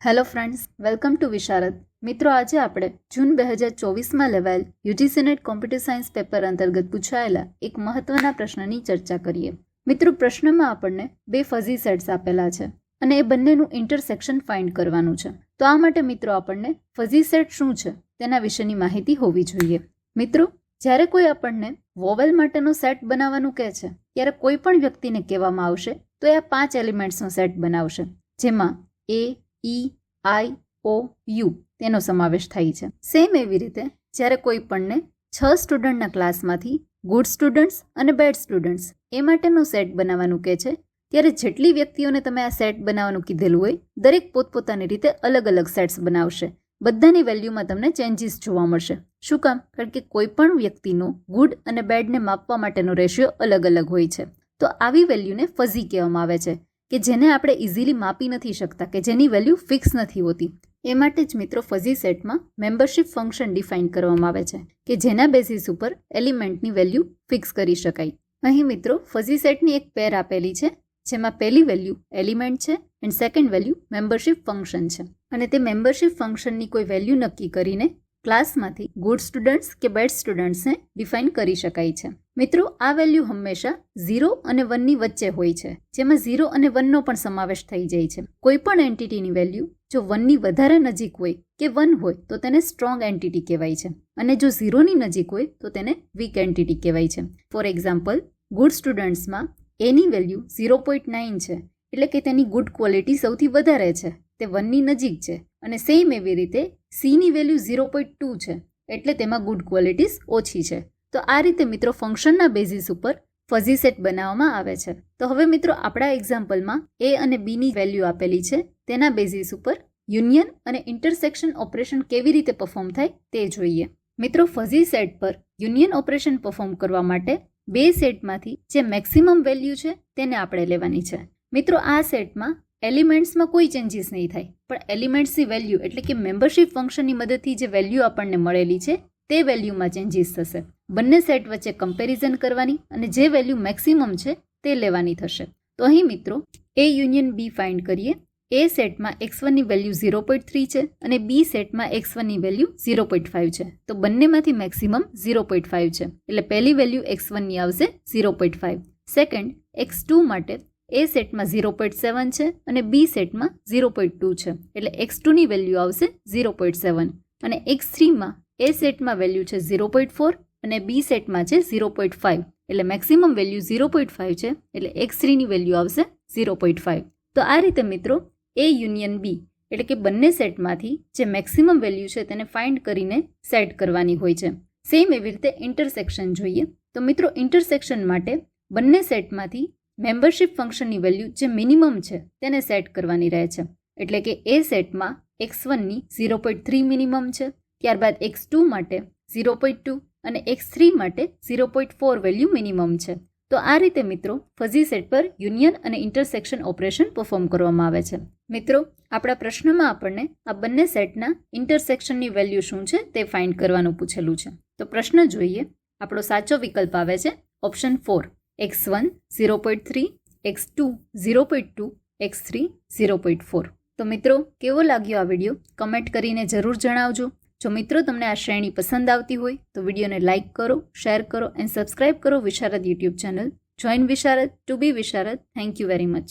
Hello friends, welcome to વિશારદ. મિત્રો, આજે આપણે જૂન 2024માં લેવાયેલ UGC net computer science paper અંતર્ગત પૂછાયેલા એક મહત્વના પ્રશ્નની ચર્ચા કરીએ. મિત્રો, પ્રશ્નમાં આપણને બે ફઝી સેટ્સ આપેલા છે અને એ બંનેનું ઇન્ટરસેક્શન ફાઇન્ડ કરવાનું છે. તો આ માટે મિત્રો આપણને ફઝી સેટ શું છે તેના વિશેની માહિતી હોવી જોઈએ. મિત્રો, જ્યારે કોઈ આપણને વોવેલ માટેનો સેટ બનાવવાનું કહે છે ત્યારે કોઈ પણ વ્યક્તિને કહેવામાં આવશે તો એ 5 એલિમેન્ટ્સનો સેટ બનાવશે, જેમાં એ, ઈ, આઈ, ઓ, યુ તેનો સમાવેશ થાય છે. સેમ એવી રીતે જ્યારે કોઈ પણને 6 સ્ટુડન્ટના ક્લાસમાંથી ગુડ સ્ટુડન્ટ્સ અને બેડ સ્ટુડન્ટ્સ એ માટેનો સેટ બનાવવાનું કહે છે ત્યારે જેટલી વ્યક્તિઓને તમે આ સેટ બનાવવાનું કીધેલું હોય દરેક પોતપોતાની રીતે અલગ અલગ સેટ્સ બનાવશે. બધાની વેલ્યુમાં તમને ચેન્જીસ જોવા મળશે. શું કામ? કારણ કે કોઈ પણ વ્યક્તિનો ગુડ અને બેડને માપવા માટેનો રેશિયો અલગ અલગ હોય છે. તો આવી વેલ્યુને ફઝી કહેવામાં આવે છે કે જેને આપણે ઇઝીલી માપી નથી શકતા, કે જેની વેલ્યુ ફિક્સ નથી હોતી. એ માટે જ મિત્રો ફઝી સેટમાં મેમ્બરશિપ ફંક્શન ડિફાઇન કરવામાં આવે છે કે જેના બેસિસ ઉપર એલિમેન્ટની વેલ્યુ ફિક્સ કરી શકાય. અહીં મિત્રો ફઝી સેટની એક પેર આપેલી છે જેમાં પહેલી વેલ્યુ એલિમેન્ટ છે and second value membership function છે. અને તે મેમ્બરશિપ ફંક્શનની કોઈ વેલ્યુ નક્કી કરીને ક્લાસમાંથી ગુડ સ્ટુડન્ટ્સ કે બેડ સ્ટુડન્ટ્સને ડિફાઇન કરી શકાય છે. મિત્રો, આ વેલ્યુ હંમેશા 0 અને 1ની વચ્ચે હોય છે, જેમાં 0 અને 1નો પણ સમાવેશ થઈ જાય છે. કોઈ પણ એન્ટિટીની વેલ્યુ જો 1ની વધારે નજીક હોય કે 1 હોય તો તેને સ્ટ્રોંગ એન્ટિટી કહેવાય છે, અને જો 0ની નજીક હોય તો તેને વીક એન્ટિટી કહેવાય છે. ફોર એક્ઝામ્પલ, ગુડ સ્ટુડન્ટ્સમાં એની વેલ્યુ 0.9 છે, એટલે કે તેની ગુડ ક્વોલિટી સૌથી વધારે છે, તે 1ની નજીક છે. અને સેમ એવી રીતે સીની વેલ્યુ 0.2 છે, એટલે તેમાં ગુડ ક્વોલિટીઝ ઓછી છે. તો આ રીતે મિત્રો ફંક્શનના બેઝિસ ઉપર ફઝી સેટ બનાવવામાં આવે છે. તો હવે મિત્રો આપણા એક્ઝામ્પલમાં એ અને બીની વેલ્યુ આપેલી છે, તેના બેઝિસ ઉપર યુનિયન અને ઇન્ટરસેક્શન ઓપરેશન કેવી રીતે પરફોર્મ થાય તે જોઈએ. મિત્રો, ફઝી સેટ પર યુનિયન ઓપરેશન પરફોર્મ કરવા માટે બે સેટમાંથી જે મેક્સિમમ વેલ્યુ છે તેને આપણે લેવાની છે. મિત્રો, આ સેટમાં એલિમેન્ટ્સમાં કોઈ ચેન્જીસ નહીં થાય, પણ એલિમેન્ટ્સની વેલ્યુ એટલે કે મેમ્બરશિપ ફંક્શનની મદદથી જે વેલ્યુ આપણને મળેલી છે તે વેલ્યુમાં ચેન્જીસ થશે. બંને સેટ વચ્ચે કમ્પેરિઝન કરવાની અને જે વેલ્યુ મેક્સિમમ છે તે લેવાની થશે. તો અહીં મિત્રો એ યુનિયન બી ફાઇન્ડ કરીએ. એ સેટમાં x1ની વેલ્યુ 0.3 છે અને બી સેટમાં x1ની વેલ્યુ 0.5 છે. તો બંનેમાંથી મેક્સિમમ 0.5 છે, એટલે પહેલી વેલ્યુ x1ની આવશે 0.5. સેકન્ડ, x2 માટે એ સેટમાં 0.7 છે અને બી સેટમાં 0.2 છે, એટલે x2ની વેલ્યુ આવશે 0.7. અને x3માં એ સેટમાં વેલ્યુ છે 0.4 અને બી સેટમાં છે 0.5, એટલે મેક્સિમમ વેલ્યુ 0.5 છે, એટલે x3ની વેલ્યુ આવશે 0.5. તો આ રીતે મિત્રો એ યુનિયન બી એટલે કે બંને સેટમાંથી જે મેક્સિમમ વેલ્યુ છે તેને ફાઇન્ડ કરીને સેટ કરવાની હોય છે. સેમ એવી રીતે ઇન્ટરસેક્શન જોઈએ. તો મિત્રો ઇન્ટરસેક્શન માટે બંને સેટમાંથી મેમ્બરશિપ ફંક્શનની વેલ્યુ જે મિનિમમ છે તેને સેટ કરવાની રહે છે. એટલે કે એ સેટમાં x1ની 0.3 મિનિમમ છે, ત્યારબાદ x2 માટે 0.2 અને x3 માટે 0.4 વેલ્યુ મિનિમમ છે. તો આ રીતે મિત્રો ફઝી સેટ પર યુનિયન અને ઇન્ટરસેક્શન ઓપરેશન પરફોર્મ કરવામાં આવે છે. મિત્રો, આપણા પ્રશ્નમાં આપણને આ બંને સેટના ઇન્ટરસેક્શનની વેલ્યુ શું છે તે ફાઇન્ડ કરવાનું પૂછેલું છે. તો પ્રશ્ન જોઈએ. આપણો સાચો વિકલ્પ આવે છે ઓપ્શન 4, x1 0.3, x2 0.2, x3 0.4. તો મિત્રો, કેવો લાગ્યો આ વિડીયો કમેન્ટ કરીને જરૂર જણાવજો. જો મિત્રો તમને આ શ્રેણી પસંદ આવતી હોય તો વિડીયોને લાઇક કરો, શેર કરો એન્ડ સબસ્ક્રાઇબ કરો Visharad YouTube channel. Join Visharad to be Visharad. Thank you very much.